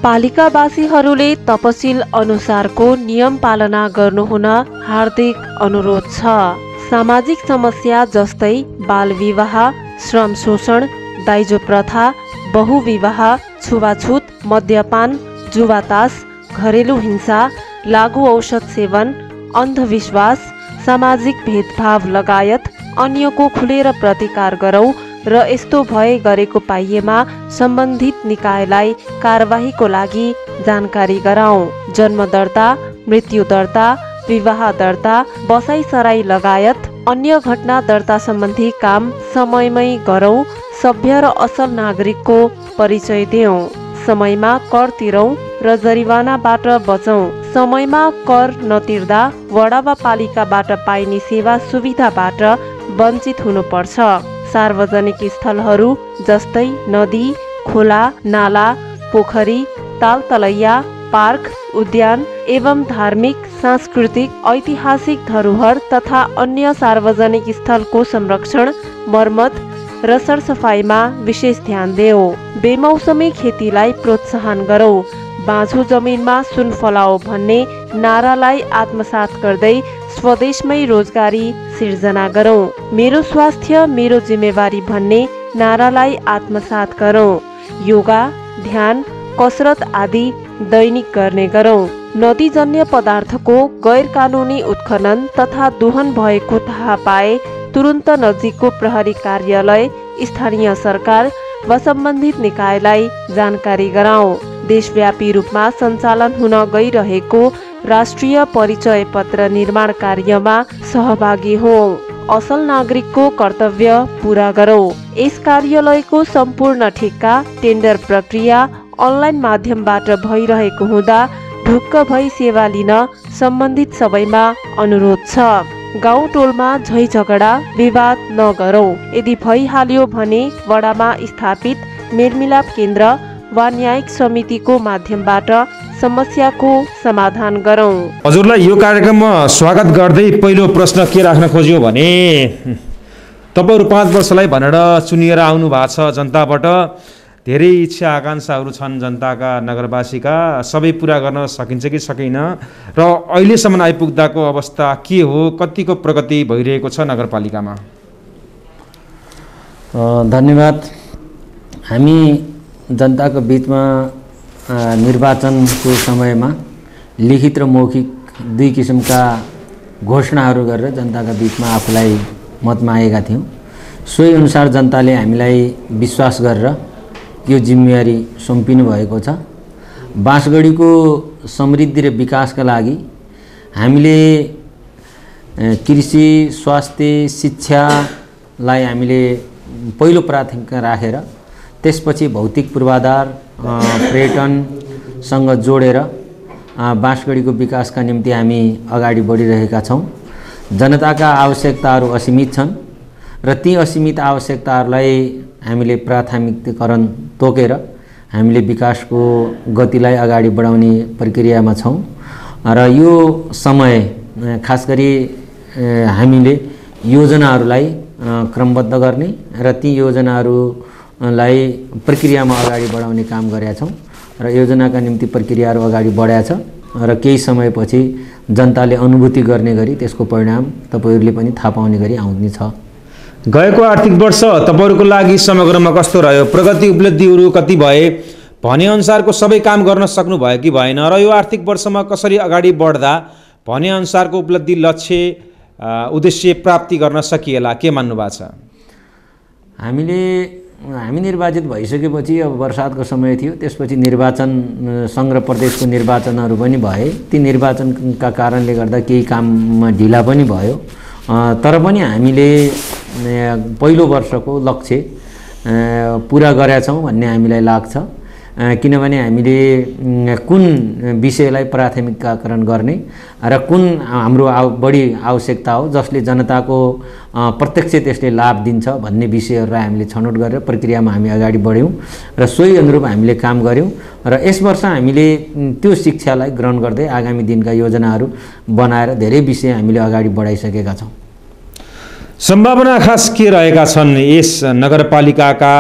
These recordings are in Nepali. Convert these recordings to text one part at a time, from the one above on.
पालिकावासीहरूले तपसिल अनुसारको नियम पालना गर्नुहुन हार्दिक अनुरोध छ। सामाजिक समस्या जस्तै बालविवाह, श्रम शोषण, दाइजो प्रथा, बहुविवाह, छुवाछुत, मद्यपान, जुवातास, घरेलु हिंसा, लागु औषध सेवन, अन्धविश्वास, सामाजिक भेदभाव लगायत अन्यको खुलेर प्रतिकार गरौँ र यस्तो भए गरेको पाइएमा सम्बन्धित निकायलाई कारबाहीको लागि जानकारी गराउँ। जन्म दर्ता, मृत्यु दर्ता, विवाह दर्ता, बसाइसराई लगायत अन्य घटना दर्ता सम्बन्धी काम समयमै गरौँ। सभ्य र असल नागरिकको परिचय देऊ। समयमा कर तिरौँ र जरिवानाबाट बचौँ। समयमा कर नतिर्दा वडा वा पालिकाबाट पाइने सेवा सुविधाबाट वञ्चित हुनुपर्छ। सार्वजनिक स्थलहरू जस्तै नदी, खोला, नाला, पोखरी, तालतलैया, पार्क, उद्यान एवं धार्मिक, सांस्कृतिक, ऐतिहासिक धरोहर तथा अन्य सार्वजनिक स्थलको संरक्षण, मर्मत र सरसफाइमा विशेष ध्यान देऊ। बेमौसमी खेतीलाई प्रोत्साहन गरौँ। बाँझो जमिनमा सुन फलाओ भन्ने नारालाई आत्मसात गर्दै स्वदेशमै रोजगारी सिर्जना गरौँ। मेरो स्वास्थ्य मेरो जिम्मेवारी भन्ने नारालाई आत्मसात गरौँ। योगा, ध्यान, कसरत आदि दैनिक गर्ने गरौँ। नदीजन्य पदार्थको गैर कानुनी उत्खनन तथा दोहन भएको थाहा पाए तुरुन्त नजिकको प्रहरी कार्यालय, स्थानीय सरकार वा सम्बन्धित निकायलाई जानकारी गराऊ। देशव्यापी रूपमा सञ्चालन हुन गइरहेको राष्ट्रिय परिचय पत्र निर्माण कार्यमा सहभागी हौँ। असल नागरिकको कर्तव्य पूरा गरौँ। यस कार्यालयको सम्पूर्ण ठेक्का, टेन्डर प्रक्रिया अनलाइन माध्यमबाट भइरहेको हुँदा ढुक्क भई सेवा लिन सम्बन्धित सबैमा अनुरोध छ। गाउँ टोलमा झै झगडा विवाद नगरौँ। यदि भइहाल्यो भने वडामा स्थापित मेलमिलाप केन्द्र वा न्यायिक समितिको माध्यमबाट समस्याको समाधान गरौँ। हजुरलाई यो कार्यक्रममा स्वागत गर्दै पहिलो प्रश्न के राख्न खोज्यो भने तपाईहरु 5 वर्षलाई भनेर चुनिएर आउनु भएको छ। जनताबाट धेरै इच्छा आकांक्षाहरू छन् जनताका, नगरवासीका, सबै पूरा गर्न सकिन्छ कि सकिन र अहिलेसम्म आइपुग्दाको अवस्था के हो, कतिको प्रगति भइरहेको छ नगरपालिकामा? धन्यवाद। हामी जनताको बीचमा निर्वाचनको समयमा लिखित र मौखिक दुई किसिमका घोषणाहरू गरेर जनताका बीचमा आफूलाई मत मागेका थियौँ। सोही अनुसार जनताले हामीलाई विश्वास गरेर यो जिम्मेवारी सुम्पिनु भएको छ। बाँसगढीको समृद्धि र विकासका लागि हामीले कृषि, स्वास्थ्य, शिक्षालाई हामीले पहिलो प्राथमिकता राखेर त्यसपछि भौतिक पूर्वाधार, पर्यटनसँग जोडेर बाँसगढीको विकासका निम्ति हामी अगाडि बढिरहेका छौँ। जनताका आवश्यकताहरू असीमित छन् र ती असीमित आवश्यकताहरूलाई हामीले प्राथमिकताकरण तोकेर हामीले विकासको गतिलाई अगाडि बढाउने प्रक्रियामा छौँ। र यो समय खास गरी हामीले योजनाहरूलाई क्रमबद्ध गर्ने र ती योजनाहरूलाई प्रक्रियामा अगाडि बढाउने काम गरेका छौँ र योजनाका निम्ति प्रक्रियाहरू अगाडि बढाएको छ र केही समयपछि जनताले अनुभूति गर्ने गरी त्यसको परिणाम तपाईहरूले पनि थाहा पाउने गरी आउने छ। गएको आर्थिक वर्ष तपाईहरुको लागि समग्रमा कस्तो रह्यो? प्रगति उपलब्धिहरू कति भए? भने अनुसारको सबै काम गर्न सक्नु भयो कि भएन? र यो आर्थिक वर्षमा कसरी अगाडि बढ्दा भने अनुसारको उपलब्धि, लक्ष्य, उद्देश्य प्राप्ति गर्न सकिएला, के मान्नु भएको छ? हामी निर्वाचित भइसकेपछि अब वर्षातको समय थियो, त्यसपछि निर्वाचन सङ्घ र प्रदेशको निर्वाचनहरू पनि भए। ती निर्वाचनका कारणले गर्दा केही काममा ढिला पनि भयो। तर पनि हामीले पहिलो वर्षको लक्ष्य पुरा गरेका छौँ भन्ने हामीलाई लाग्छ। किनभने हामीले कुन विषयलाई प्राथमिकताकरण गर्ने र कुन हाम्रो बढी आवश्यकता हो जसले जनताको प्रत्यक्ष त्यसले लाभ दिन्छ भन्ने विषयहरूलाई हामीले छनौट गरेर प्रक्रियामा हामी अगाडि बढ्यौँ र सोही अनुरूप हामीले काम गऱ्यौँ। र यस वर्ष हामीले त्यो शिक्षालाई ग्रहण गर्दै आगामी दिनका योजनाहरू बनाएर धेरै विषय हामीले अगाडि बढाइसकेका छौँ। सम्भावना खास के रहेका छन्? यस नगरपालिकाका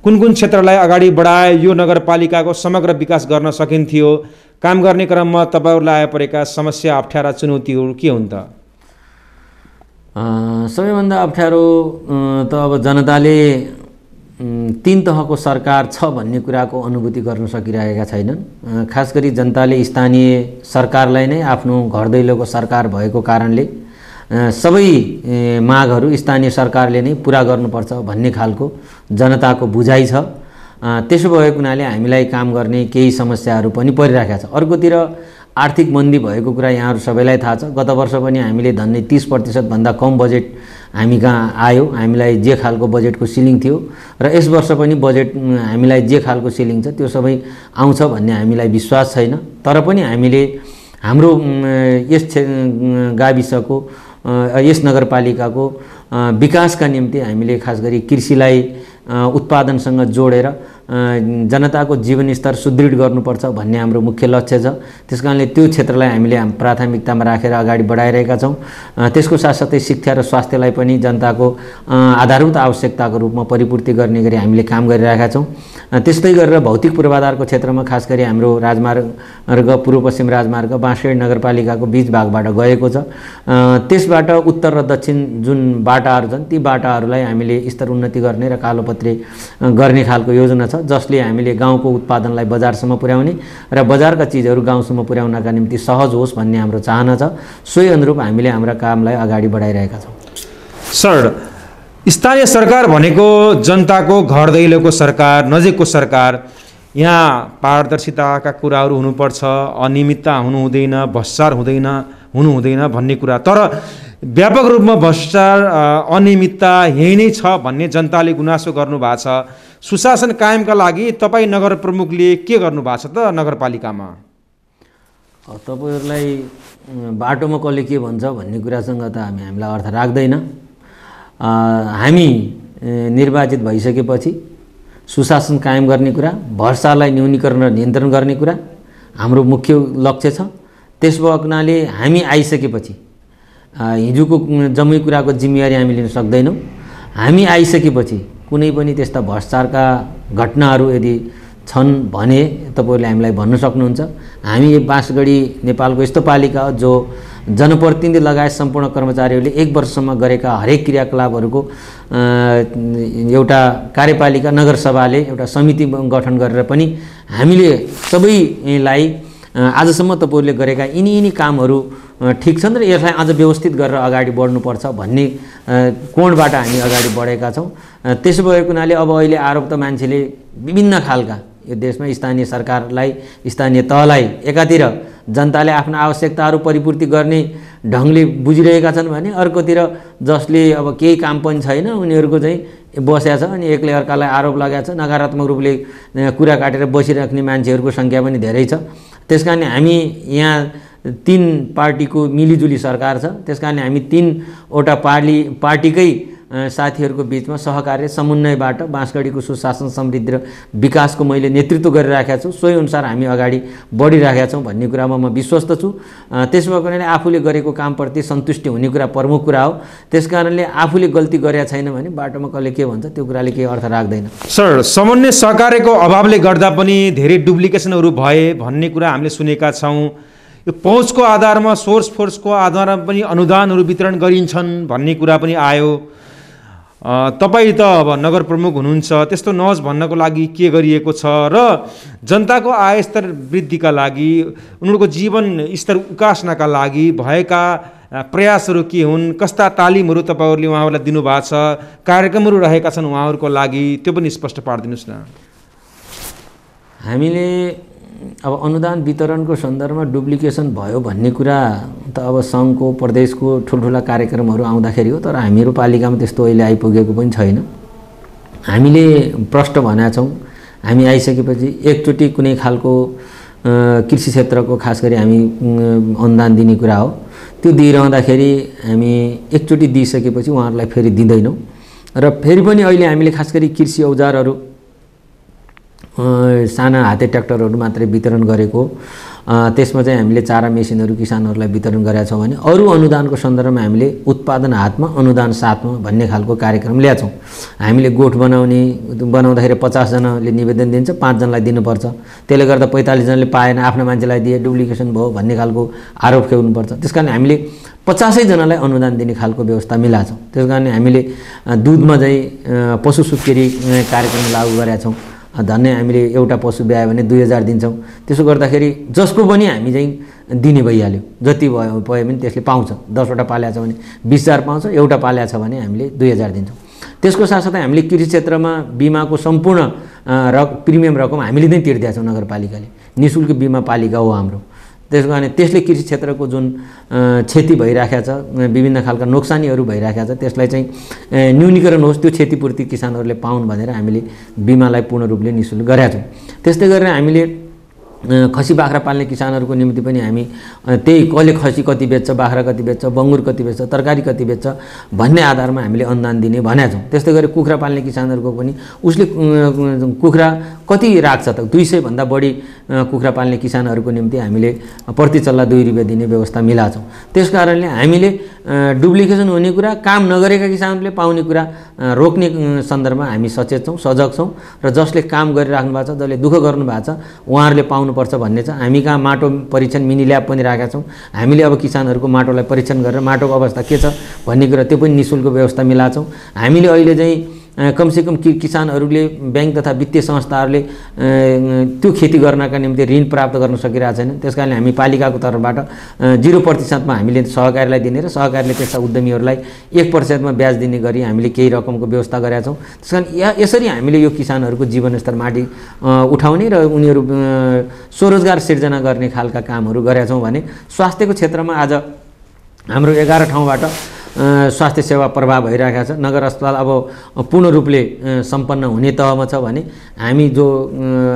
कुन कुन क्षेत्रलाई अगाडि बढाए यो नगरपालिकाको समग्र विकास गर्न सकिन्थ्यो? काम गर्ने क्रममा तपाईँहरूलाई आइपरेका समस्या, अप्ठ्यारा, चुनौतीहरू के हुन् त? सबैभन्दा अप्ठ्यारो त अब जनताले 3 तहको सरकार छ भन्ने कुराको अनुभूति गर्न सकिरहेका छैनन्। खास गरी जनताले स्थानीय सरकारलाई नै आफ्नो घर दैलोको सरकार भएको कारणले सबै मागहरू स्थानीय सरकारले नै पुरा गर्नुपर्छ भन्ने खालको जनताको बुझाइ छ। त्यसो भएको हुनाले हामीलाई काम गर्ने केही समस्याहरू पनि परिरहेका छ। अर्कोतिर आर्थिक मन्दी भएको कुरा यहाँहरू सबैलाई थाहा छ। गत वर्ष पनि हामीले धन्नै 30% भन्दा कम बजेट हामी कहाँ आयो। हामीलाई जे खालको बजेटको सिलिङ थियो र यस वर्ष पनि बजेट हामीलाई जे खालको सिलिङ छ त्यो सबै आउँछ भन्ने हामीलाई विश्वास छैन। तर पनि हामीले हाम्रो यस गाविसको यस नगरपालिकाको विकासका निम्ति हामीले खास गरी कृषिलाई उत्पादनसँग जोडेर जनताको जीवनस्तर सुदृढ गर्नुपर्छ भन्ने हाम्रो मुख्य लक्ष्य छ। त्यसकारणले त्यो क्षेत्रलाई हामीले प्राथमिकतामा राखेर अगाडि बढाइरहेका छौँ। त्यसको साथसाथै शिक्षा र स्वास्थ्यलाई पनि जनताको आधारभूत आवश्यकताको रूपमा परिपूर्ति गर्ने गरी हामीले काम गरिरहेका छौँ। त्यस्तै गरेर भौतिक पूर्वाधारको क्षेत्रमा खास गरी हाम्रो राजमार्ग पूर्व पश्चिम राजमार्ग बाँसगढी नगरपालिकाको बीच भागबाट गएको छ। त्यसबाट उत्तर र दक्षिण जुन बाटाहरू छन् ती बाटाहरूलाई हामीले स्तर उन्नति गर्ने र कालोपत्रे गर्ने खालको योजना छ, जसले हामीले गाउँको उत्पादनलाई बजारसम्म पुर्याउने र बजारका चिजहरू गाउँसम्म पुर्याउनका निम्ति सहज होस् भन्ने हाम्रो चाहना छ। सोही अनुरूप हामीले हाम्रा कामलाई अगाडि बढाइरहेका छौँ। सर, स्थानीय सरकार भनेको जनताको घर दैलोको सरकार, नजिकको सरकार। यहाँ पारदर्शिताका कुराहरू हुनुपर्छ, अनियमितता हुनु हुँदैन, भ्रष्टाचार हुनु हुँदैन भन्ने कुरा। तर व्यापक रूपमा भ्रष्टाचार अनियमितता यही नै छ भन्ने जनताले गुनासो गर्नुभएको छ। सुशासन कायमका लागि तपाईँ नगर प्रमुखले के गर्नुभएको छ त नगरपालिकामा? तपाईँहरूलाई बाटोमा कसले के भन्छ भन्ने कुरासँग त हामीलाई अर्थ राख्दैन। हामी निर्वाचित भइसकेपछि सुशासन कायम गर्ने कुरा, भ्रष्टाचारलाई न्यूनीकरण र नियन्त्रण गर्ने कुरा हाम्रो मुख्य लक्ष्य छ। त्यस भएको हुनाले हामी आइसकेपछि हिजोको जम्मै कुराको जिम्मेवारी हामी लिन सक्दैनौँ। हामी आइसकेपछि कुनै पनि त्यस्ता भ्रष्टाचारका घटनाहरू यदि छन् भने तपाईँहरूले हामीलाई भन्न सक्नुहुन्छ। हामी बाँसगढी नेपालको यस्तो पालिका हो जो जनप्रतिनिधि लगायत सम्पूर्ण कर्मचारीहरूले 1 वर्षसम्म गरेका हरेक क्रियाकलापहरूको एउटा कार्यपालिका नगरसभाले एउटा समिति गठन गरेर पनि हामीले सबैलाई आजसम्म तपाईँहरूले गरेका यिनी कामहरू ठिक छन् र यसलाई अझ व्यवस्थित गरेर अगाडि बढ्नुपर्छ भन्ने कोणबाट हामी अगाडि बढेका छौँ। त्यसो भएको हुनाले अब अहिले आरोप त मान्छेले विभिन्न खालका यो देशमा स्थानीय सरकारलाई, स्थानीय तहलाई एकातिर जनताले आफ्नो आवश्यकताहरू परिपूर्ति गर्ने ढङ्गले बुझिरहेका छन् भने अर्कोतिर जसले अब केही काम पनि छैन उनीहरूको चाहिँ बसेको छ अनि एकले अर्कालाई आरोप लगाएको छ। नकारात्मक रूपले कुरा काटेर बसिराख्ने मान्छेहरूको सङ्ख्या पनि धेरै छ। त्यसकारण हामी यहाँ 3 पार्टीको मिलिजुली सरकार छ। त्यसकारण हामी 3वटा पार्टीकै साथीहरूको बिचमा सहकार्य समन्वयबाट बाँसगढीको सुशासन, समृद्धि र विकासको मैले नेतृत्व गरिराखेका छु। सोही अनुसार हामी अगाडि बढिराखेका छौँ भन्ने कुरामा म विश्वस्त छु। त्यसो भएको हुनाले आफूले गरेको कामप्रति सन्तुष्टि हुने कुरा प्रमुख कुरा हो। त्यसकारणले आफूले गल्ती गरेका छैन भने बाटोमा कसले के भन्छ त्यो कुराले केही अर्थ राख्दैन। सर, समन्वय सहकार्यको अभावले गर्दा पनि धेरै डुप्लिकेसनहरू भए भन्ने कुरा हामीले सुनेका छौँ। यो पहुँचको आधारमा, सोर्स फोर्सको आधारमा पनि अनुदानहरू वितरण गरिन्छन् भन्ने कुरा पनि आयो। तपाईँ त अब नगर प्रमुख हुनुहुन्छ, त्यस्तो नहोस् भन्नको लागि के गरिएको छ र जनताको आय स्तर वृद्धिका लागि, उनीहरूको जीवन स्तर उकास्नका लागि भएका प्रयासहरू के हुन्? कस्ता तालिमहरू तपाईँहरूले उहाँहरूलाई दिनुभएको छ? कार्यक्रमहरू रहेका छन् उहाँहरूको लागि, त्यो पनि स्पष्ट पारिदिनुहोस् न। हामीले अब अनुदान वितरणको सन्दर्भमा डुप्लिकेसन भयो भन्ने कुरा त अब सङ्घको प्रदेशको ठुल्ठुला कार्यक्रमहरू आउँदाखेरि हो। तर हामीहरू पालिकामा त्यस्तो अहिले आइपुगेको पनि छैन। हामीले प्रष्ट भनेका छौँ हामी आइसकेपछि एकचोटि कुनै खालको कृषि क्षेत्रको खास गरी हामी अनुदान दिने कुरा हो त्यो दिइरहँदाखेरि हामी एकचोटि दिइसकेपछि उहाँहरूलाई फेरि दिँदैनौँ। र फेरि पनि अहिले हामीले खास गरी कृषि औजारहरू साना हाते ट्र्याक्टरहरू मात्रै वितरण गरेको त्यसमा चाहिँ हामीले चारा मेसिनहरू किसानहरूलाई वितरण गरेका छौँ भने अरू अनुदानको सन्दर्भमा हामीले उत्पादन हातमा अनुदान साथमा भन्ने खालको कार्यक्रम ल्याएको छौँ। हामीले गोठ बनाउँदाखेरि 50 जनाले निवेदन दिन्छ, 5 जनालाई दिनुपर्छ, त्यसले गर्दा 45 जनाले पाएन, आफ्नो मान्छेलाई दिए डुप्लिकेसन भयो भन्ने खालको आरोप खेल्नुपर्छ। त्यसकारण हामीले 50 जनालाई अनुदान दिने खालको व्यवस्था मिलाएको छौँ। त्यसकारण हामीले दुधमा चाहिँ पशु सुत्केरी कार्यक्रम लागू गरेका छौँ। धन्य हामीले एउटा पशु ब्यायो भने 2000 दिन्छौँ। त्यसो गर्दाखेरि जसको पनि हामी चाहिँ दिने भइहाल्यो, जति भयो भने त्यसले पाउँछ। 10 वटा पाल्या छ भने 20,000 पाउँछ, एउटा पाल्या छ भने हामीले 2000 दिन्छौँ। त्यसको साथसाथै हामीले कृषि क्षेत्रमा बिमाको सम्पूर्ण प्रिमियम रकम हामीले नै तिर्दिया छौँ। नगरपालिकाले निःशुल्क बिमा पालिका हो हाम्रो। त्यसो कारण त्यसले कृषि क्षेत्रको जुन क्षति भइराखेको छ, विभिन्न खालका नोक्सानीहरू भइराखेको छ, त्यसलाई चाहिँ न्यूनीकरण होस्, त्यो क्षतिपूर्ति किसानहरूले पाउन् भनेर हामीले बिमालाई पूर्ण रूपले निःशुल्क गरेका छौँ। त्यस्तै गरेर हामीले खसी बाख्रा पाल्ने किसानहरूको निम्ति पनि हामी त्यही कसले खसी कति बेच्छ, बाख्रा कति बेच्छ, बङ्गुर कति बेच्छ, तरकारी कति बेच्छ भन्ने आधारमा हामीले अनुदान दिने भनेका छौँ। त्यस्तै गरी कुखुरा पाल्ने किसानहरूको पनि उसले कुखुरा कति राख्छ त 200 भन्दा बढी कुखुरा पाल्ने किसानहरूको निम्ति हामीले प्रति चल्ला 2 रुपियाँ दिने व्यवस्था मिलाएको छौँ। त्यस कारणले हामीले डुप्लिकेसन हुने कुरा, काम नगरेका किसानहरूले पाउने कुरा रोक्ने सन्दर्भमा हामी सचेत छौँ, सजग छौँ र जसले काम गरिराख्नु भएको छ, जसले दुःख गर्नु भएको छ उहाँहरूले पाउनुपर्छ भन्ने छ। हामी कहाँ माटो परीक्षण मिनी ल्याब पनि राखेका छौँ। हामीले अब किसानहरूको माटोलाई परीक्षण गरेर माटोको अवस्था के छ भन्ने कुरा त्यो पनि निःशुल्क व्यवस्था मिलाएको छौँ। हामीले अहिले चाहिँ कमसेकम किसानहरूले ब्याङ्क तथा वित्तीय संस्थाहरूले त्यो खेती गर्नका निम्ति ऋण प्राप्त गर्न सकिरहेको छैन। त्यसकारणले हामी पालिकाको तर्फबाट 0% हामीले सहकारीलाई दिने र सहकारीले त्यस्ता उद्यमीहरूलाई 1% ब्याज दिने गरी हामीले केही रकमको व्यवस्था गरेका छौँ। त्यसकारण यसरी हामीले यो किसानहरूको जीवनस्तर माथि उठाउने र उनीहरू स्वरोजगार सिर्जना गर्ने खालका कामहरू गरेका छौँ भने स्वास्थ्यको क्षेत्रमा आज हाम्रो 11 ठाउँबाट स्वास्थ्य सेवा प्रभाव भइरहेको छ। नगर अस्पताल अब पूर्ण रूपले सम्पन्न हुने तहमा छ भने हामी जो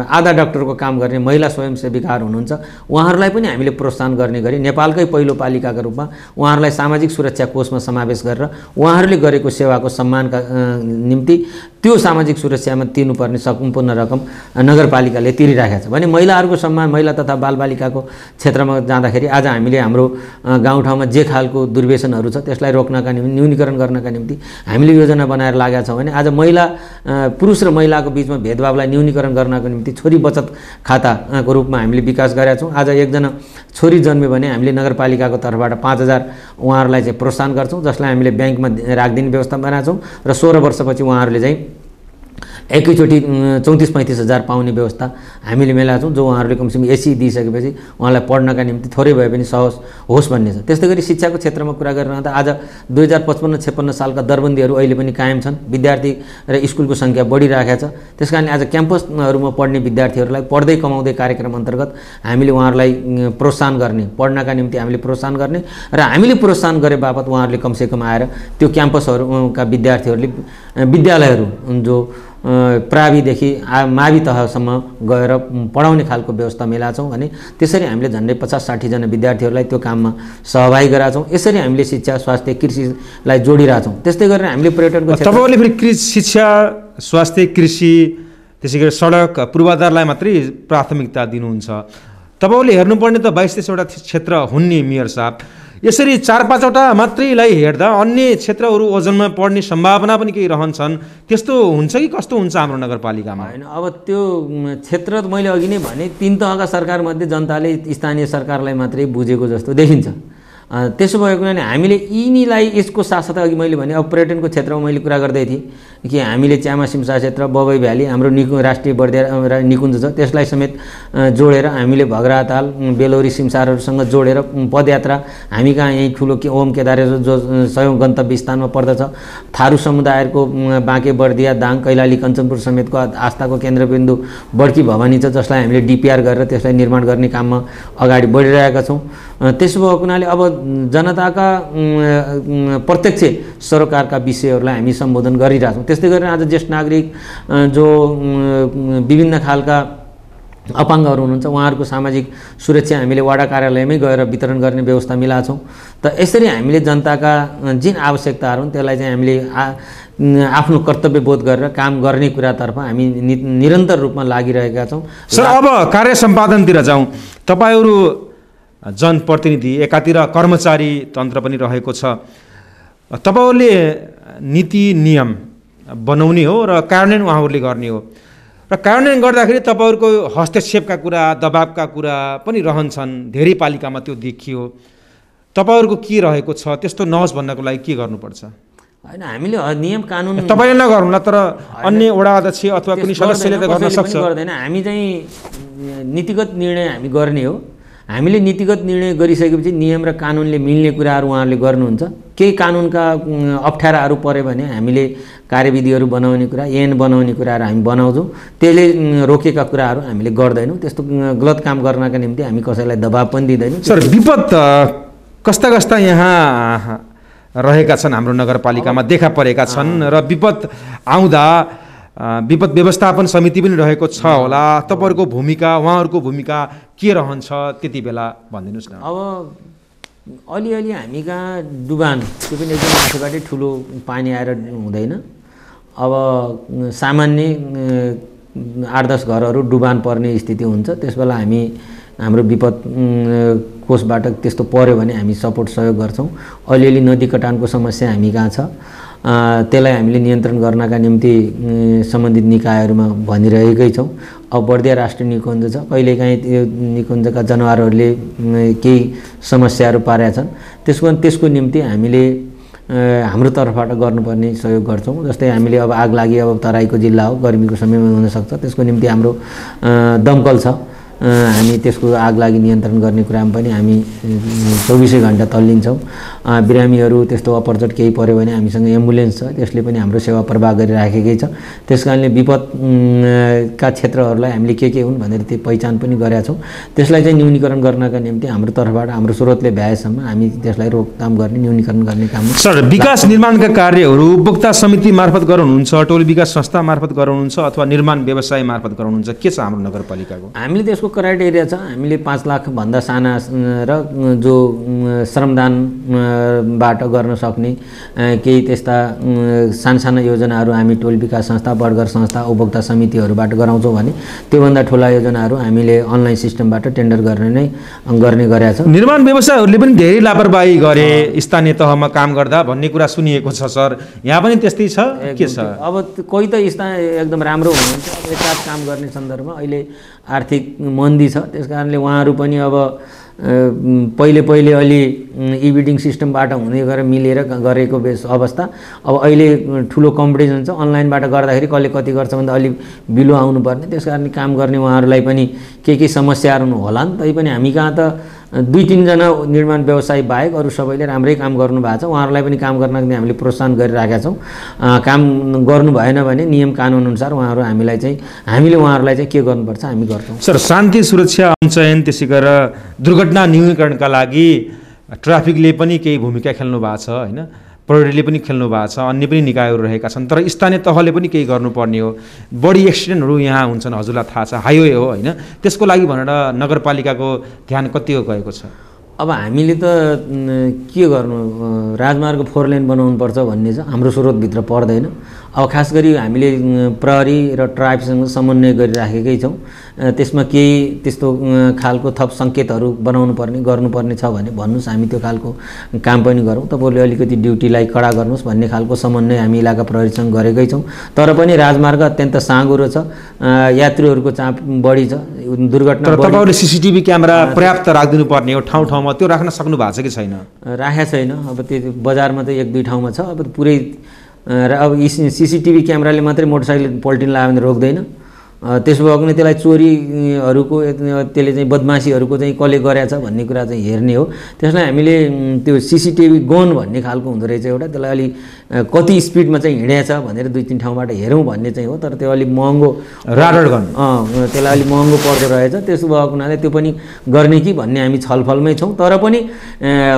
आधा डाक्टरको काम गर्ने महिला स्वयंसेविकाहरू हुनुहुन्छ उहाँहरूलाई पनि हामीले प्रोत्साहन गर्ने गरी नेपालकै पहिलो पालिकाका रूपमा उहाँहरूलाई सामाजिक सुरक्षा कोषमा समावेश गरेर उहाँहरूले गरेको सेवाको सम्मानका निम्ति त्यो सामाजिक सुरक्षामा तिर्नुपर्ने सम्पूर्ण रकम नगरपालिकाले तिरिराखेको छ भने महिलाहरूको सम्मान, महिला तथा बालबालिकाको क्षेत्रमा जाँदाखेरि आज हामीले हाम्रो गाउँठाउँमा जे खालको दुर्व्यसनहरू छ त्यसलाई रोक्नका निम्ति, न्यूनीकरण गर्नका निम्ति हामीले योजना बनाएर लागेका छौँ भने आज पुरुष र महिलाको बिचमा भेदभावलाई न्यूनीकरण गर्नको निम्ति छोरी बचत खाताको रूपमा हामीले विकास गरेका छौँ। आज एकजना छोरी जन्म्यो भने हामीले नगरपालिकाको तर्फबाट 5,000 उहाँहरूलाई चाहिँ प्रोत्साहन गर्छौँ, जसलाई हामीले ब्याङ्कमा राखिदिने व्यवस्था बनाएको छौँ र 16 वर्षपछि उहाँहरूले चाहिँ एकैचोटि 34-35 हजार पाउने व्यवस्था हामीले मिलाएको छौँ। जो उहाँहरूले कमसेकम एसी दिइसकेपछि उहाँलाई पढ्नका निम्ति थोरै भए पनि सहज होस् भन्ने छ। त्यस्तै गरी शिक्षाको क्षेत्रमा कुरा गरिरहँदा आज 2055-56 सालका दरबन्दीहरू अहिले पनि कायम छन्। विद्यार्थी र स्कुलको सङ्ख्या बढिरहेको छ। त्यसकारणले आज क्याम्पसहरूमा पढ्ने विद्यार्थीहरूलाई पढ्दै कमाउँदै कार्यक्रम अन्तर्गत हामीले उहाँहरूलाई प्रोत्साहन गर्ने, पढ्नका निम्ति हामीले प्रोत्साहन गर्ने र हामीले प्रोत्साहन गरे बापत उहाँहरूले कमसेकम आएर त्यो क्याम्पसहरूका विद्यार्थीहरूले विद्यालयहरू जो प्राविदेखि मावि तहसम्म गएर पढाउने खालको व्यवस्था मिलाएको छौँ भने त्यसरी हामीले झन्डै 50-60 जना विद्यार्थीहरूलाई त्यो काममा सहभागी गराएको छौँ। यसरी हामीले शिक्षा, स्वास्थ्य, कृषिलाई जोडिरहेको छौँ। त्यस्तै गरेर हामीले पर्यटनको क्षेत्र तपाईँले फेरि शिक्षा, स्वास्थ्य, कृषि त्यसै गरी सडक, पूर्वाधारलाई मात्रै प्राथमिकता दिनुहुन्छ। तपाईँले हेर्नुपर्ने त 22-23 वटा क्षेत्र हुन् नि मेयर साहब। यसरी 4-5 वटा मात्रैलाई हेर्दा अन्य क्षेत्रहरू ओजनमा पढ्ने सम्भावना पनि केही रहन्छन्। त्यस्तो हुन्छ कि कस्तो हुन्छ हाम्रो नगरपालिकामा? होइन, अब त्यो क्षेत्र मैले अघि नै भने 3 तहका सरकारमध्ये जनताले स्थानीय सरकारलाई मात्रै बुझेको जस्तो देखिन्छ। त्यसो भएको हुनाले हामीले यिनीलाई यसको साथसाथै अघि मैले भने अब पर्यटनको क्षेत्रमा मैले कुरा गर्दै थिएँ कि हामीले च्यामा सिमसा क्षेत्र, बबई भ्याली, हाम्रो राष्ट्रिय बर्दिया निकुञ्ज छ, त्यसलाई समेत जोडेर हामीले भग्राताल, बेलौरी, सिमसारहरूसँग जोडेर पदयात्रा हामी कहाँ यहीँ ठुलो ओम केदारेश्वर जो 100औं गन्तव्य स्थानमा पर्दछ, थारू समुदायको बाँके, बर्दिया, दाङ, कैलाली, कञ्चनपुर समेतको आस्थाको केन्द्रबिन्दु बड्की भवानी छ, जसलाई हामीले डिपिआर गरेर त्यसलाई निर्माण गर्ने काममा अगाडि बढिरहेका छौँ। त्यसो भएको हुनाले अब जनताका प्रत्यक्ष सरोकारका विषयहरूलाई हामी सम्बोधन गरिरहेछौँ। त्यस्तै गरेर आज ज्येष्ठ नागरिक जो विभिन्न खालका अपाङ्गहरू हुनुहुन्छ उहाँहरूको सामाजिक सुरक्षा हामीले वडा कार्यालयमै गएर वितरण गर्ने व्यवस्था मिलाएको छौँ। त यसरी हामीले जनताका जुन आवश्यकताहरू हुन् त्यसलाई चाहिँ हामीले आफ्नो कर्तव्य बोध गरेर काम गर्ने कुरातर्फ हामी निरन्तर रूपमा लागिरहेका छौँ। सर, अब कार्य सम्पादनतिर जाउँ। तपाईँहरू जनप्रतिनिधि, एकातिर कर्मचारी तन्त्र पनि रहेको छ। तपाईँहरूले नीति नियम बनाउने हो र कार्यान्वयन उहाँहरूले गर्ने हो र कार्यान्वयन गर्दाखेरि तपाईँहरूको हस्तक्षेपका कुरा, दबावका कुरा पनि रहन्छन्। धेरै पालिकामा त्यो देखियो। तपाईँहरूको के रहेको छ? त्यस्तो नहोस् भन्नको लागि के गर्नुपर्छ? होइन, हामीले नियम कानुन तपाईँले नगर्नुला, तर अन्य वडा अध्यक्ष अथवा कुनै सदस्यले त गर्न सक्छ। गर्दैन। हामी चाहिँ नीतिगत निर्णय हामी गर्ने हो। हामीले नीतिगत निर्णय गरिसकेपछि नियम र कानुनले मिल्ने कुराहरू उहाँहरूले गर्नुहुन्छ। केही कानुनका अप्ठ्याराहरू पऱ्यो भने हामीले कार्यविधिहरू बनाउने कुरा, ऐन बनाउने कुराहरू हामी बनाउँछौँ। त्यसले रोकेका कुराहरू हामीले गर्दैनौँ। त्यस्तो गलत काम गर्नका निम्ति हामी कसैलाई दबाब पनि दिँदैनौँ। सर, विपद कस्ता कस्ता यहाँ रहेका छन् हाम्रो नगरपालिकामा देखा परेका छन् र विपद आउँदा विपद व्यवस्थापन समिति पनि रहेको छ होला। तपाईँहरूको भूमिका, उहाँहरूको भूमिका के रहन्छ त्यति बेला भनिदिनुहोस् न। अब अलिअलि हामी कहाँ डुबान, त्यो पनि एकदम माथिबाटै ठुलो पानी आएर हुँदैन। अब सामान्य 8-10 घरहरू डुबान पर्ने स्थिति हुन्छ। त्यसबेला हामी हाम्रो विपद कोषबाट त्यस्तो पर्यो भने हामी सपोर्ट सहयोग गर्छौँ। अलिअलि नदी कटानको समस्या हामी कहाँ छ, त्यसलाई हामीले नियन्त्रण गर्नका निम्ति सम्बन्धित निकायहरूमा भनिरहेकै छौँ। अब बर्दिया राष्ट्रिय निकुञ्ज छ, कहिलेकाहीँ त्यो निकुञ्जका जनावरहरूले केही समस्याहरू पारेका छन्। त्यसको निम्ति हामीले हाम्रो तर्फबाट गर्नुपर्ने सहयोग गर्छौँ। जस्तै हामीले अब आग लागि, अब तराईको जिल्ला हो, गर्मीको समयमा हुनसक्छ, त्यसको निम्ति हाम्रो दमकल छ। हामी त्यसको आग लागि नियन्त्रण गर्ने कुरामा पनि हामी 24 घण्टा तल्लिन्छौँ। बिरामीहरू त्यस्तो अपरचट केही पऱ्यो भने हामीसँग एम्बुलेन्स छ, त्यसले पनि हाम्रो सेवा प्रवाह गरिराखेकै छ। त्यस कारणले विपदका क्षेत्रहरूलाई हामीले के हुन् भनेर त्यो पहिचान पनि गरेका छौँ। त्यसलाई चाहिँ न्यूनीकरण गर्नका निम्ति हाम्रो तर्फबाट हाम्रो स्रोतले भ्याएसम्म हामी त्यसलाई रोकथाम गर्ने, न्यूनीकरण गर्ने काम। सर, विकास निर्माणका कार्यहरू उपभोक्ता समिति मार्फत गराउनुहुन्छ, टोल विकास संस्था मार्फत गराउनुहुन्छ अथवा निर्माण व्यवसाय मार्फत गराउनुहुन्छ? के छ हाम्रो नगरपालिकाको? हामीले त्यसको क्राइटेरिया छ। हामीले 5 लाखभन्दा साना र जो श्रमदानबाट गर्न सक्ने केही त्यस्ता साना योजनाहरू हामी टोल विकास संस्था, बडगर संस्था, उपभोक्ता समितिहरूबाट गराउँछौँ भने त्योभन्दा ठुला योजनाहरू हामीले अनलाइन सिस्टमबाट टेन्डर गर्ने गरेका छौँ। निर्माण व्यवसायहरूले पनि धेरै लापरवाही गरे स्थानीय तहमा काम गर्दा भन्ने कुरा सुनिएको छ। सर, यहाँ पनि त्यस्तै छ के छ? अब कोही त एकदम राम्रो हुनुहुन्छ। अब एकसाथ काम गर्ने सन्दर्भमा अहिले आर्थिक मन्दी छ, त्यस कारणले उहाँहरू पनि अब पहिले अलि इबिडिङ सिस्टमबाट हुने गरेर मिलेर गरेको अवस्था। अब अहिले ठुलो कम्पिटिसन छ, अनलाइनबाट गर्दाखेरि कसले कति गर्छ भन्दा अलि बिलो आउनुपर्ने। त्यस कारणले काम गर्ने उहाँहरूलाई पनि के समस्याहरू होला नि। तैपनि हामी कहाँ त 2-3 जना निर्माण व्यवसायी बाहेक अरू सबैले राम्रै काम गर्नुभएको छ। उहाँहरूलाई पनि काम गर्नको निम्ति हामीले प्रोत्साहन गरिराखेका छौँ। काम गर्नु भएन भने नियम कानुन अनुसार हामीले उहाँहरूलाई चाहिँ के गर्नुपर्छ हामी गर्छौँ। सर, शान्ति सुरक्षा अञ्चयन, त्यसै गरेर दुर्घटना न्यूनीकरणका लागि ट्राफिकले पनि केही भूमिका खेल्नु भएको छ होइन, प्रहरीले पनि खेल्नु भएको छ, अन्य पनि निकायहरू रहेका छन्। तर स्थानीय तहले पनि केही गर्नुपर्ने हो। बढी एक्सिडेन्टहरू यहाँ हुन्छन्, हजुरलाई थाहा छ, हाइवे हो होइन, त्यसको लागि भनेर नगरपालिकाको ध्यान कति गएको छ? अब हामीले त के गर्नु, राजमार्ग 4 लेन बनाउनुपर्छ भन्ने छ, हाम्रो स्रोतभित्र पर्दैन। अब खास गरी हामीले प्रहरी र ट्राफिकसँग समन्वय गरिराखेकै छौँ। त्यसमा केही त्यस्तो खालको थप सङ्केतहरू गर्नुपर्ने छ भने भन्नुहोस्, हामी त्यो खालको काम पनि गरौँ। तपाईँले अलिकति ड्युटीलाई कडा गर्नुहोस् भन्ने खालको समन्वय हामी इलाका प्रहरीसँग गरेकै छौँ। तर पनि राजमार्ग अत्यन्त साँघुरो छ, यात्रीहरूको चाप बढी छ, दुर्घटना। तर तपाईँहरूले सिसिटिभी क्यामेरा पर्याप्त राखिदिनु पर्ने हो ठाउँ ठाउँमा, त्यो राख्न सक्नु भएको छ कि छैन? राखेको छैन। अब त्यो बजारमा त 1-2 ठाउँमा छ। अब पुरै अब सिसिटिभी क्यामेराले मात्रै मोटरसाइकल पल्टिन लाग्यो भने रोक्दैन। त्यसो भएको भने त्यसलाई चोरीहरूको त्यसले चाहिँ बदमासीहरूको चाहिँ कसले गरेछ भन्ने कुरा चाहिँ हेर्ने हो। त्यसलाई हामीले त्यो सिसिटिभी गन भन्ने खालको हुँदो रहेछ एउटा, त्यसलाई अलि कति स्पिडमा चाहिँ हिँडेछ भनेर 2-3 ठाउँबाट हेरौँ भन्ने चाहिँ हो। तर त्यो अलिक महँगो राडर गन, त्यसलाई अलिक महँगो पर्दो रहेछ। त्यसो भएको हुनाले त्यो पनि गर्ने कि भन्ने हामी छलफलमै छौँ। तर पनि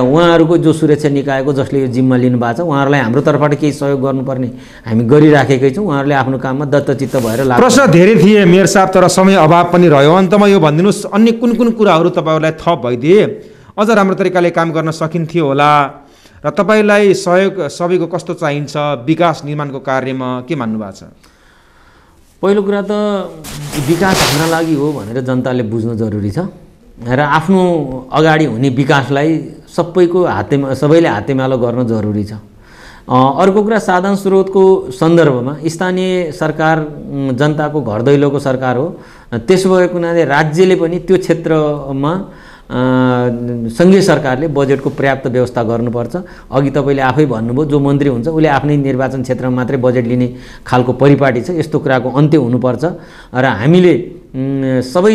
उहाँहरूको जो सुरक्षा निकायको जसले यो जिम्मा लिनुभएको छ उहाँहरूलाई हाम्रो तर्फबाट केही सहयोग गर्नुपर्ने हामी गरिराखेकै छौँ। उहाँहरूले आफ्नो काममा दत्तचित्त भएर प्रश्न धेरै थिए, दिए मेयर साहब, तर समय अभाव पनि रह्यो। अन्तमा यो भनिदिनुहोस्, अन्य कुन कुन कुराहरू तपाईँहरूलाई थप भइदिए अझ राम्रो तरिकाले काम गर्न सकिन्थ्यो होला र तपाईँलाई सहयोग सबैको कस्तो चाहिन्छ विकास निर्माणको कार्यमा, के मान्नु भएको छ? पहिलो कुरा त विकास हुन लागि हो भनेर जनताले बुझ्नु जरुरी छ र आफ्नो अगाडि हुने विकासलाई सबैले हातेमालो गर्न जरुरी छ। अर्को कुरा साधन स्रोतको सन्दर्भमा स्थानीय सरकार जनताको घर दैलोको सरकार हो, त्यसो भएको हुनाले राज्यले पनि त्यो क्षेत्रमा सङ्घीय सरकारले बजेटको पर्याप्त व्यवस्था गर्नुपर्छ। अघि तपाईँले आफै भन्नुभयो, जो मन्त्री हुन्छ उसले आफ्नै निर्वाचन क्षेत्रमा मात्रै बजेट लिने खालको परिपाटी छ। यस्तो कुराको अन्त्य हुनुपर्छ र हामीले सबै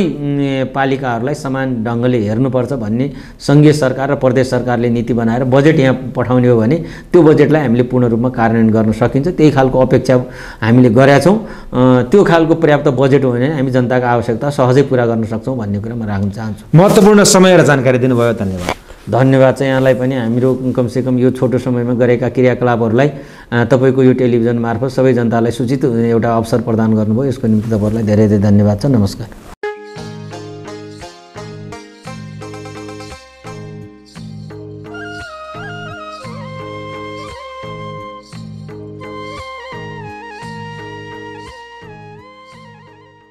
पालिकाहरूलाई समान ढङ्गले हेर्नुपर्छ भन्ने सङ्घीय सरकार र प्रदेश सरकारले नीति बनाएर बजेट यहाँ पठाउने हो भने त्यो बजेटलाई हामीले पूर्ण रूपमा कार्यान्वयन गर्न सकिन्छ। त्यही खालको अपेक्षा हामीले गरेका छौँ। त्यो खालको पर्याप्त बजेट हो भने हामी जनताको आवश्यकता सहजै पुरा गर्न सक्छौँ भन्ने कुरा म राख्न चाहन्छु। महत्त्वपूर्ण समय र जानकारी दिनुभयो, धन्यवाद। धन्यवाद चाहिँ यहाँलाई पनि। हाम्रो कमसेकम यो छोटो समयमा गरेका क्रियाकलापहरूलाई तपाईँको यो टेलिभिजन मार्फत सबै जनतालाई सूचित एउटा अवसर प्रदान गर्नुभयो, यसको निम्ति तपाईँहरूलाई धेरै धेरै धन्यवाद छ। नमस्कार।